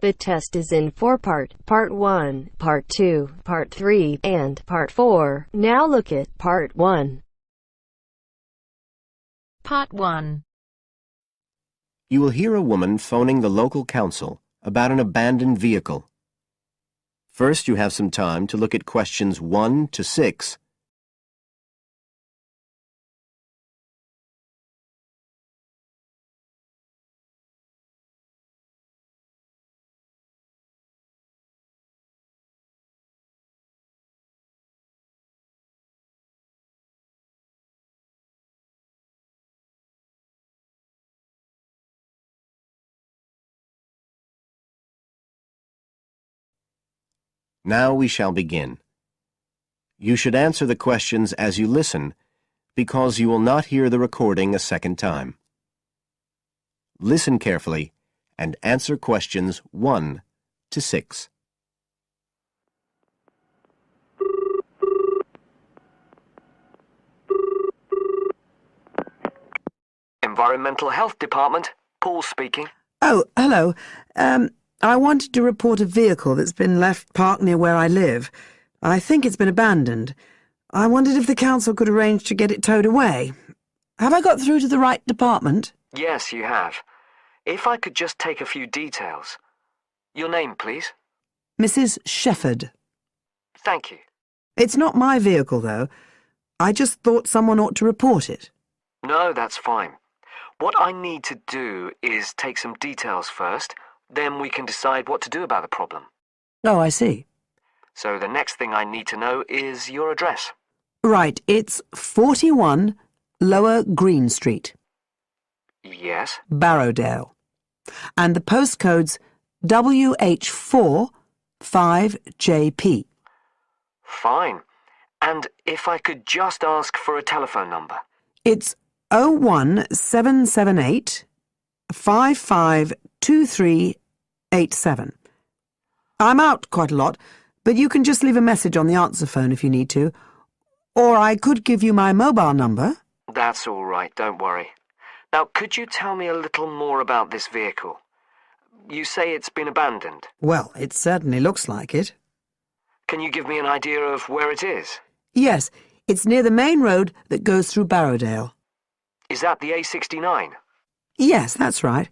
The test is in 4 parts. Part 1, Part 2, Part 3, and Part 4. Now look at Part 1. Part 1. You will hear a woman phoning the local council about an abandoned vehicle. First, you have some time to look at questions 1 to 6. Now we shall begin. You should answer the questions as you listen, because you will not hear the recording a second time. Listen carefully and answer questions 1 to 6. Environmental Health Department, Paul speaking. Oh, hello. I wanted to report a vehicle that's been left parked near where I live. I think it's been abandoned. I wondered if the council could arrange to get it towed away. Have I got through to the right department? Yes, you have. If I could just take a few details. Your name, please? Mrs. Shepherd. Thank you. It's not my vehicle, though. I just thought someone ought to report it. No, that's fine. What I need to do is take some details first, then we can decide what to do about the problem. Oh, I see. So the next thing I need to know is your address. Right, it's 41 Lower Green Street, Yes? Barrowdale. And the postcode's WH4 5JP. Fine. And if I could just ask for a telephone number. It's 01778 552387. I'm out quite a lot, but you can just leave a message on the answer phone if you need to. Or I could give you my mobile number. That's all right, don't worry. Now, could you tell me a little more about this vehicle? You say it's been abandoned. Well, it certainly looks like it. Can you give me an idea of where it is? Yes, it's near the main road that goes through Barrowdale. Is that the A69? Yes, that's right.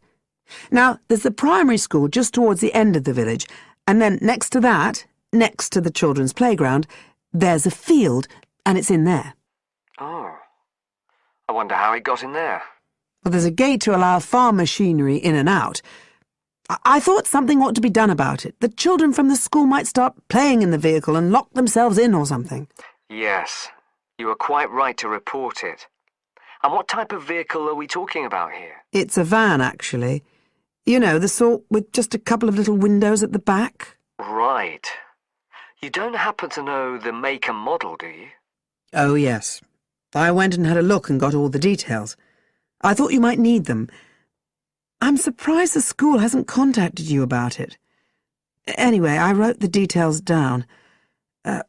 Now, there's the primary school just towards the end of the village, and then next to that, next to the children's playground, there's a field, and it's in there. Oh. I wonder how it got in there. Well, there's a gate to allow farm machinery in and out. I thought something ought to be done about it. The children from the school might start playing in the vehicle and lock themselves in or something. Yes, you are quite right to report it. And what type of vehicle are we talking about here? It's a van, actually. You know, the sort with just a couple of little windows at the back. Right. You don't happen to know the make and model, do you? Oh, yes. I went and had a look and got all the details. I thought you might need them. I'm surprised the school hasn't contacted you about it. Anyway, I wrote the details down.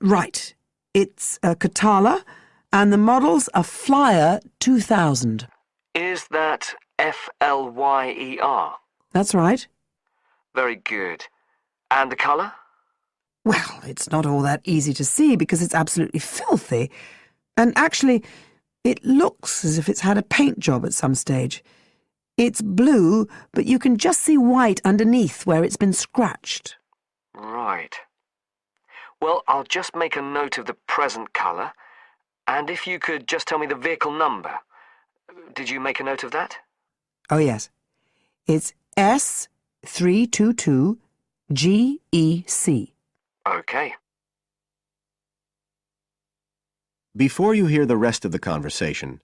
Right. It's a Catala, and the model's a Flyer 2000. Is that Flyer? That's right. Very good. And the colour? Well, it's not all that easy to see because it's absolutely filthy. And actually, it looks as if it's had a paint job at some stage. It's blue, but you can just see white underneath where it's been scratched. Right. Well, I'll just make a note of the present colour, and if you could just tell me the vehicle number. Did you make a note of that? Oh, yes. It's S322GEC. Okay. Before you hear the rest of the conversation,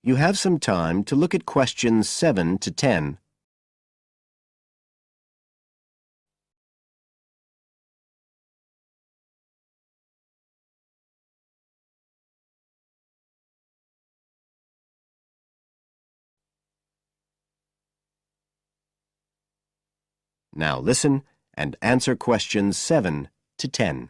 you have some time to look at questions 7 to 10. Now listen and answer questions 7 to 10.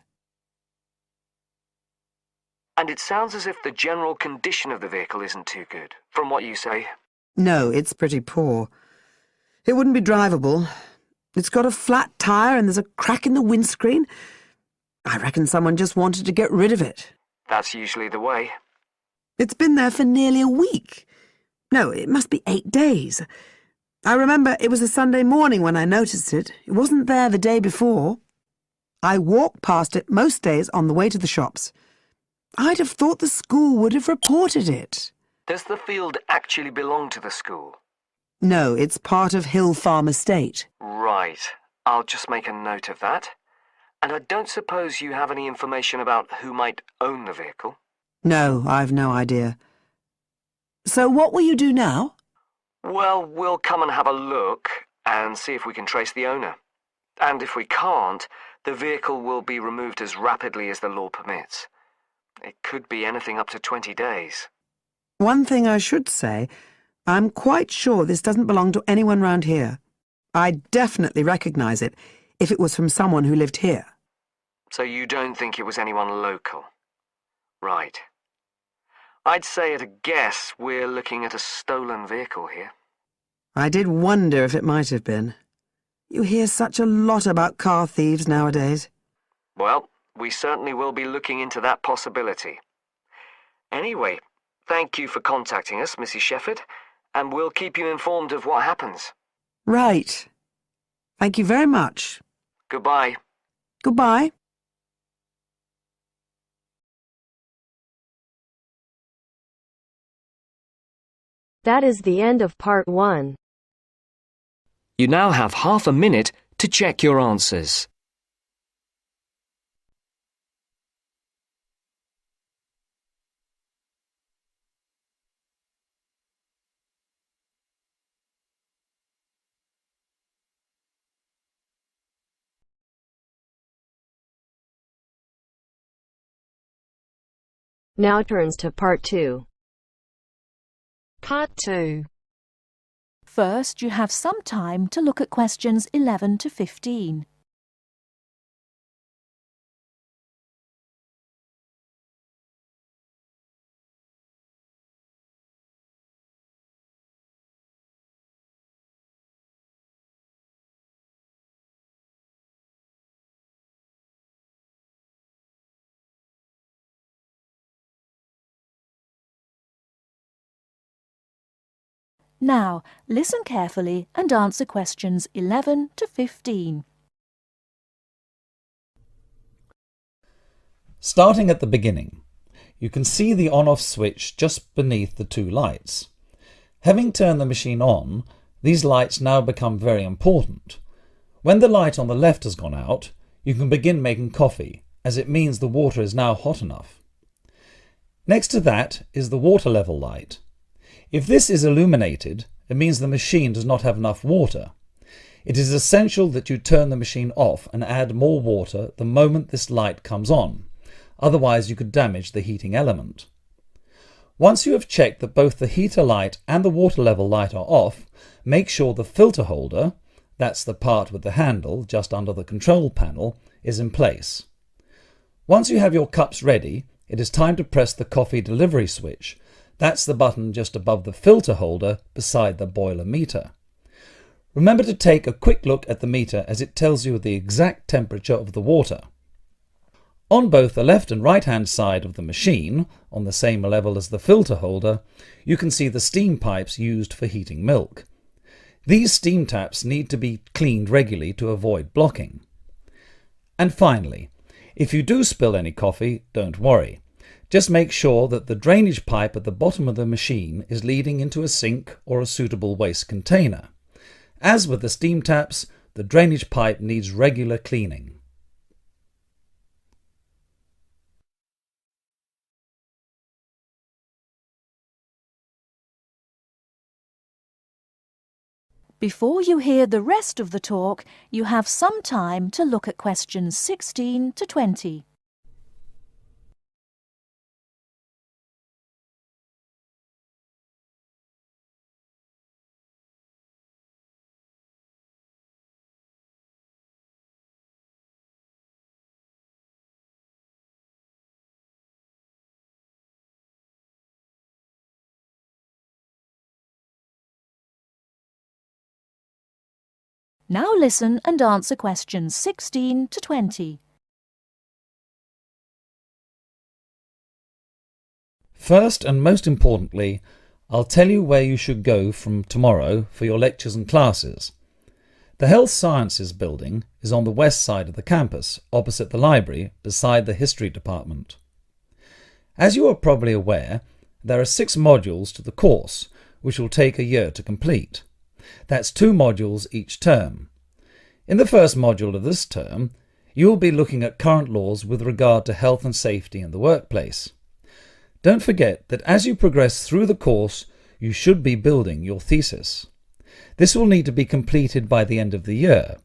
And it sounds as if the general condition of the vehicle isn't too good, from what you say. No, it's pretty poor. It wouldn't be drivable. It's got a flat tire and there's a crack in the windscreen. I reckon someone just wanted to get rid of it. That's usually the way. It's been there for nearly a week. No, it must be 8 days. I remember it was a Sunday morning when I noticed it. It wasn't there the day before. I walk past it most days on the way to the shops. I'd have thought the school would have reported it. Does the field actually belong to the school? No, it's part of Hill Farm Estate. Right. I'll just make a note of that. And I don't suppose you have any information about who might own the vehicle? No, I've no idea. So what will you do now? Well, we'll come and have a look and see if we can trace the owner. And if we can't, the vehicle will be removed as rapidly as the law permits. It could be anything up to 20 days. One thing I should say, I'm quite sure this doesn't belong to anyone round here. I'd definitely recognise it if it was from someone who lived here. So you don't think it was anyone local? Right. I'd say at a guess we're looking at a stolen vehicle here. I did wonder if it might have been. You hear such a lot about car thieves nowadays. Well, we certainly will be looking into that possibility. Anyway, thank you for contacting us, Mrs. Shefford, and we'll keep you informed of what happens. Right. Thank you very much. Goodbye. Goodbye. That is the end of part 1. You now have half a minute to check your answers. Now turns to part 2. Part 2. First, you have some time to look at questions 11 to 15. Now, listen carefully and answer questions 11 to 15. Starting at the beginning, you can see the on-off switch just beneath the two lights. Having turned the machine on, these lights now become very important. When the light on the left has gone out, you can begin making coffee, as it means the water is now hot enough. Next to that is the water level light. If this is illuminated, it means the machine does not have enough water. It is essential that you turn the machine off and add more water the moment this light comes on. Otherwise, you could damage the heating element. Once you have checked that both the heater light and the water level light are off, make sure the filter holder, that's the part with the handle just under the control panel, is in place. Once you have your cups ready, it is time to press the coffee delivery switch. That's the button just above the filter holder beside the boiler meter. Remember to take a quick look at the meter as it tells you the exact temperature of the water. On both the left and right hand side of the machine, on the same level as the filter holder, you can see the steam pipes used for heating milk. These steam taps need to be cleaned regularly to avoid blocking. And finally, if you do spill any coffee, don't worry. Just make sure that the drainage pipe at the bottom of the machine is leading into a sink or a suitable waste container. As with the steam taps, the drainage pipe needs regular cleaning. Before you hear the rest of the talk, you have some time to look at questions 16 to 20. Now listen and answer questions 16 to 20. First and most importantly, I'll tell you where you should go from tomorrow for your lectures and classes. The Health Sciences building is on the west side of the campus, opposite the library, beside the History department. As you are probably aware, there are 6 modules to the course, which will take a year to complete. That's 2 modules each term. In the first module of this term, you will be looking at current laws with regard to health and safety in the workplace. Don't forget that as you progress through the course, you should be building your thesis. This will need to be completed by the end of the year.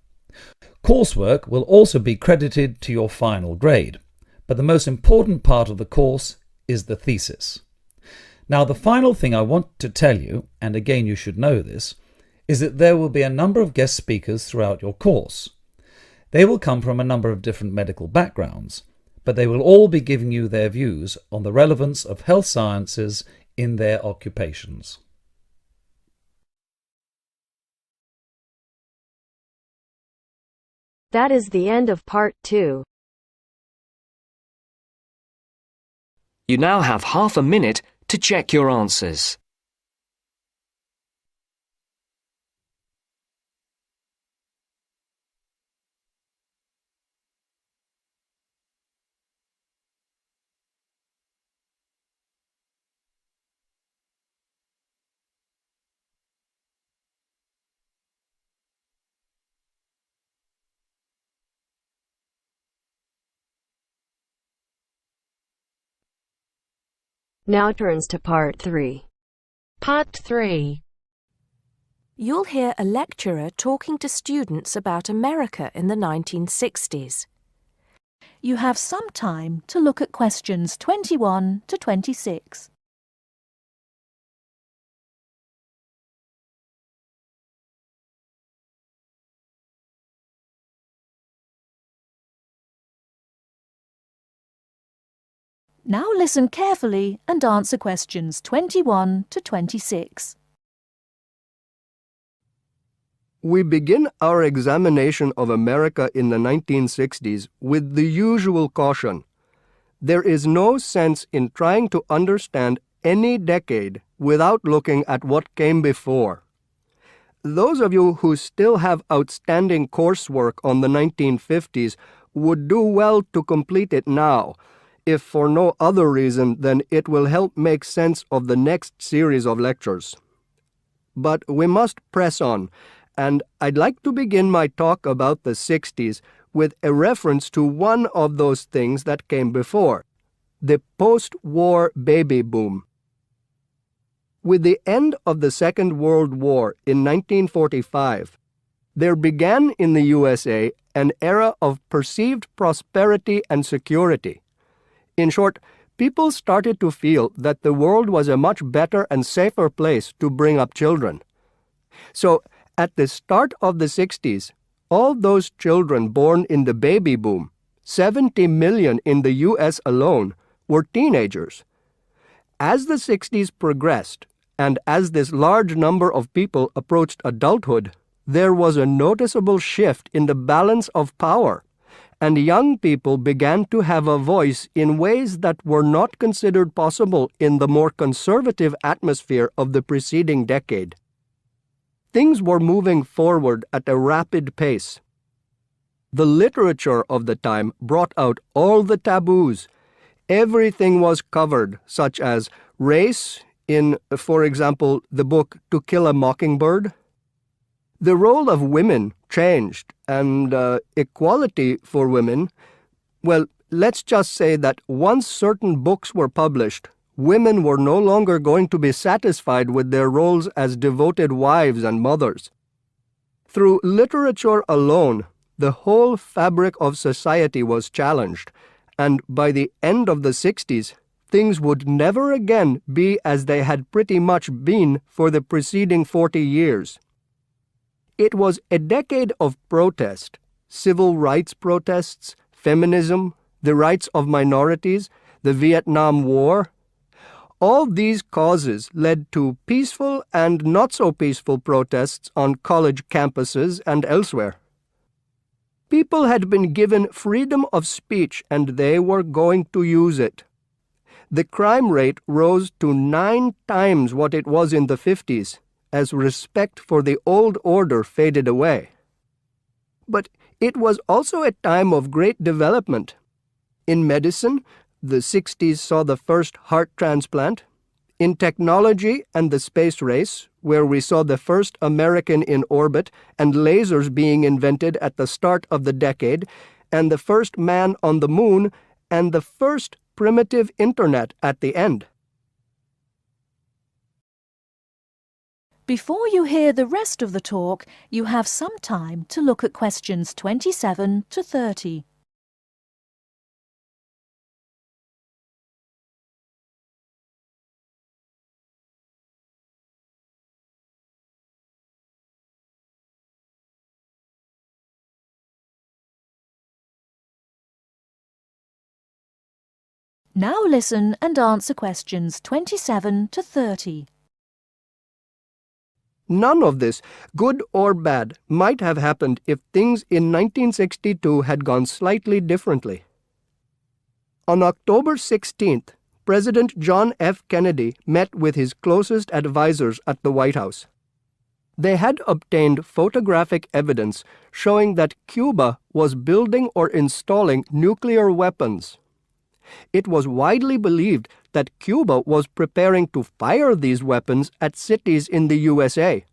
Coursework will also be credited to your final grade, but the most important part of the course is the thesis. Now, the final thing I want to tell you, and again you should know this, is that there will be a number of guest speakers throughout your course. They will come from a number of different medical backgrounds, but they will all be giving you their views on the relevance of health sciences in their occupations. That is the end of part 2. You now have half a minute to check your answers. Now turns to part 3. Part 3. You'll hear a lecturer talking to students about America in the 1960s. You have some time to look at questions 21 to 26. Now listen carefully and answer questions 21 to 26. We begin our examination of America in the 1960s with the usual caution. There is no sense in trying to understand any decade without looking at what came before. Those of you who still have outstanding coursework on the 1950s would do well to complete it now, if for no other reason than it will help make sense of the next series of lectures. But we must press on, and I'd like to begin my talk about the 60s with a reference to one of those things that came before, the post-war baby boom. With the end of the Second World War in 1945, there began in the USA an era of perceived prosperity and security. In short, people started to feel that the world was a much better and safer place to bring up children. So, at the start of the 60s, all those children born in the baby boom, 70 million in the US alone, were teenagers. As the 60s progressed, and as this large number of people approached adulthood, there was a noticeable shift in the balance of power, and young people began to have a voice in ways that were not considered possible in the more conservative atmosphere of the preceding decade. Things were moving forward at a rapid pace. The literature of the time brought out all the taboos. Everything was covered, such as race in, for example, the book To Kill a Mockingbird. The role of women changed, and equality for women, well, let's just say that once certain books were published, women were no longer going to be satisfied with their roles as devoted wives and mothers. Through literature alone, the whole fabric of society was challenged, and by the end of the 60s, things would never again be as they had pretty much been for the preceding 40 years. It was a decade of protest, civil rights protests, feminism, the rights of minorities, the Vietnam War. All these causes led to peaceful and not-so-peaceful protests on college campuses and elsewhere. People had been given freedom of speech and they were going to use it. The crime rate rose to 9 times what it was in the 50s, as respect for the old order faded away. But it was also a time of great development. In medicine, the 60s saw the first heart transplant. In technology and the space race, where we saw the first American in orbit and lasers being invented at the start of the decade, and the first man on the moon, and the first primitive internet at the end. Before you hear the rest of the talk, you have some time to look at questions 27 to 30. Now listen and answer questions 27 to 30. None of this, good or bad, might have happened if things in 1962 had gone slightly differently. On October 16th, President John F. Kennedy met with his closest advisors at the White House. They had obtained photographic evidence showing that Cuba was building or installing nuclear weapons. It was widely believed that Cuba was preparing to fire these weapons at cities in the USA.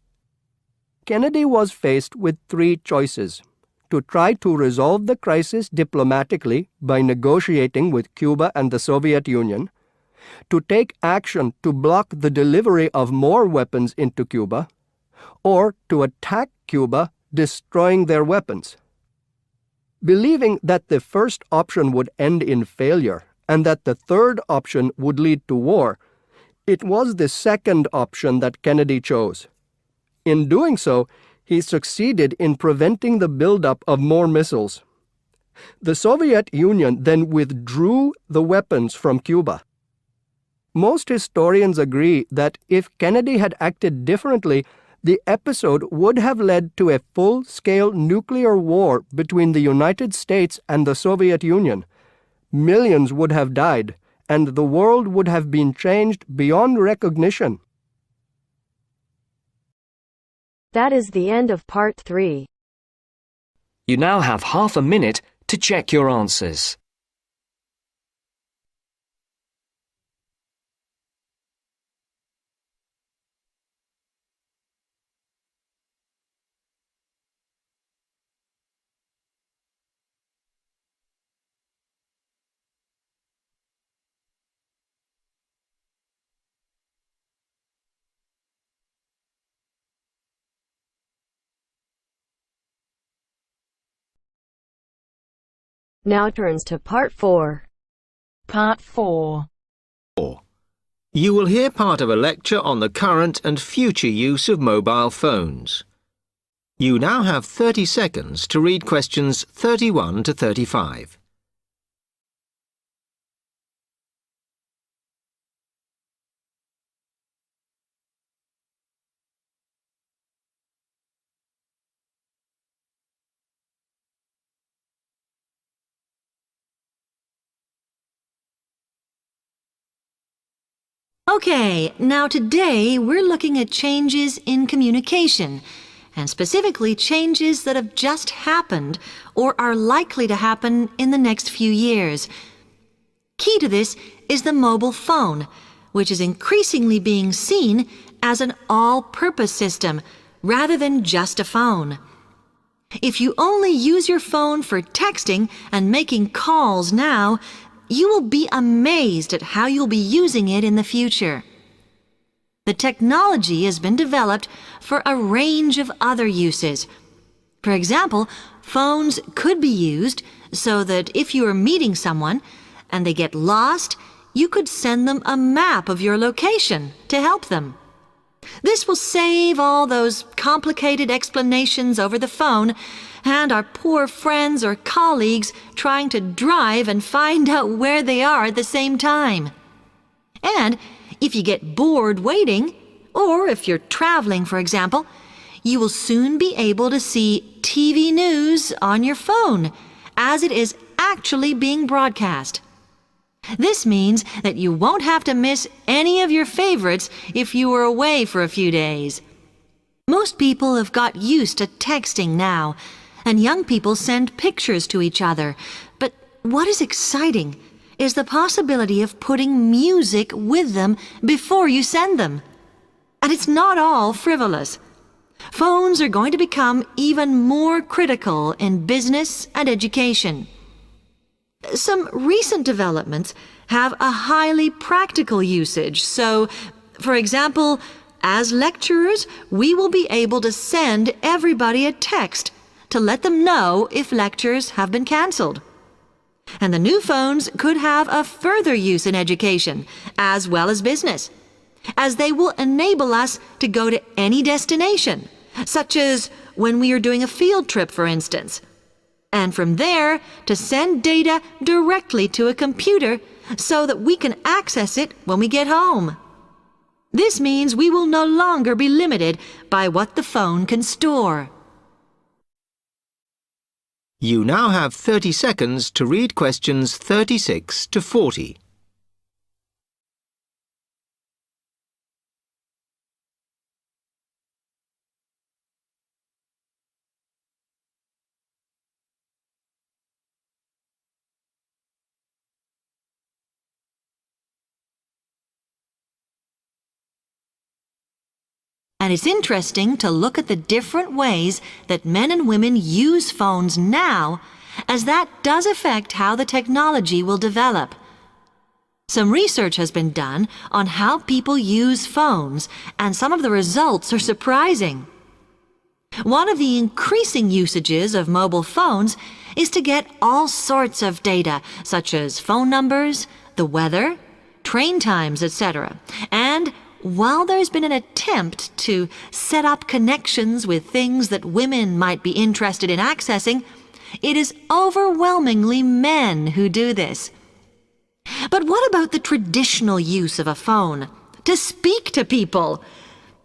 Kennedy was faced with 3 choices: to try to resolve the crisis diplomatically by negotiating with Cuba and the Soviet Union, to take action to block the delivery of more weapons into Cuba, or to attack Cuba, destroying their weapons. Believing that the first option would end in failure and that the third option would lead to war, it was the second option that Kennedy chose. In doing so, he succeeded in preventing the buildup of more missiles. The Soviet Union then withdrew the weapons from Cuba. Most historians agree that if Kennedy had acted differently, the episode would have led to a full-scale nuclear war between the United States and the Soviet Union. Millions would have died, and the world would have been changed beyond recognition. That is the end of part 3. You now have half a minute to check your answers. Now turns to part 4. Part 4. You will hear part of a lecture on the current and future use of mobile phones. You now have 30 seconds to read questions 31 to 35. Okay, now today we're looking at changes in communication, and specifically changes that have just happened or are likely to happen in the next few years. Key to this is the mobile phone, which is increasingly being seen as an all-purpose system rather than just a phone. If you only use your phone for texting and making calls now, you will be amazed at how you'll be using it in the future. The technology has been developed for a range of other uses. For example, phones could be used so that if you are meeting someone and they get lost, you could send them a map of your location to help them. This will save all those complicated explanations over the phone and our poor friends or colleagues trying to drive and find out where they are at the same time. And if you get bored waiting, or if you're traveling, for example, you will soon be able to see TV news on your phone as it is actually being broadcast. This means that you won't have to miss any of your favorites if you were away for a few days. Most people have got used to texting now, and young people send pictures to each other. But what is exciting is the possibility of putting music with them before you send them. And it's not all frivolous. Phones are going to become even more critical in business and education. Some recent developments have a highly practical usage. So, for example, as lecturers, we will be able to send everybody a text to let them know if lectures have been cancelled. And the new phones could have a further use in education, as well as business, as they will enable us to go to any destination, such as when we are doing a field trip, for instance, and from there to send data directly to a computer so that we can access it when we get home. This means we will no longer be limited by what the phone can store. You now have 30 seconds to read questions 36 to 40. And it's interesting to look at the different ways that men and women use phones now, as that does affect how the technology will develop. Some research has been done on how people use phones, and some of the results are surprising. One of the increasing usages of mobile phones is to get all sorts of data, such as phone numbers, the weather, train times, etc. And while there's been an attempt to set up connections with things that women might be interested in accessing, it is overwhelmingly men who do this. But what about the traditional use of a phone? To speak to people?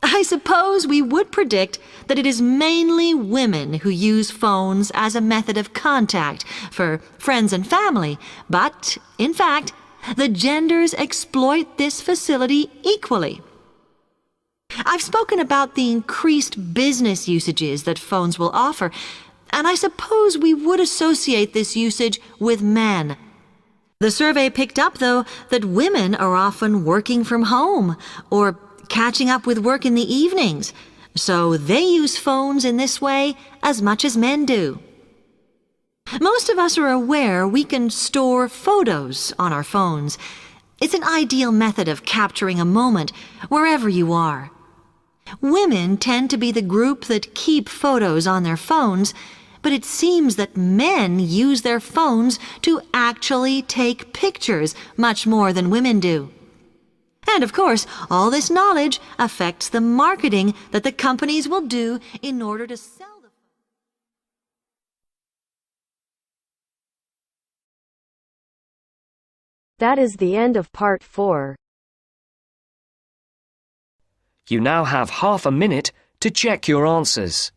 I suppose we would predict that it is mainly women who use phones as a method of contact for friends and family, but, in fact, the genders exploit this facility equally. I've spoken about the increased business usages that phones will offer, and I suppose we would associate this usage with men. The survey picked up, though, that women are often working from home or catching up with work in the evenings, so they use phones in this way as much as men do. Most of us are aware we can store photos on our phones. It's an ideal method of capturing a moment wherever you are. Women tend to be the group that keep photos on their phones, but it seems that men use their phones to actually take pictures much more than women do. And of course, all this knowledge affects the marketing that the companies will do in order to sell the phone. That is the end of part 4. You now have half a minute to check your answers.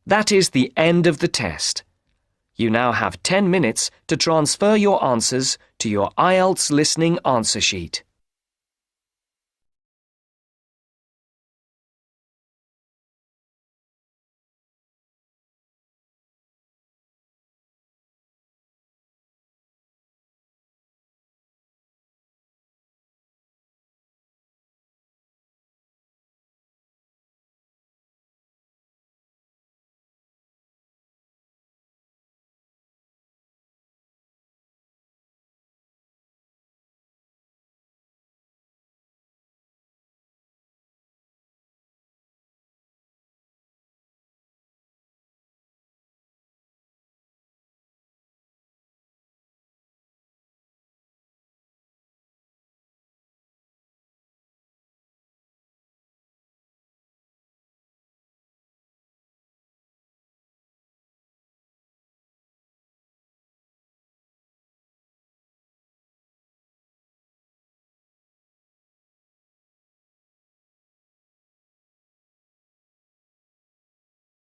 That is the end of the test. You now have 10 minutes to transfer your answers to your IELTS listening answer sheet.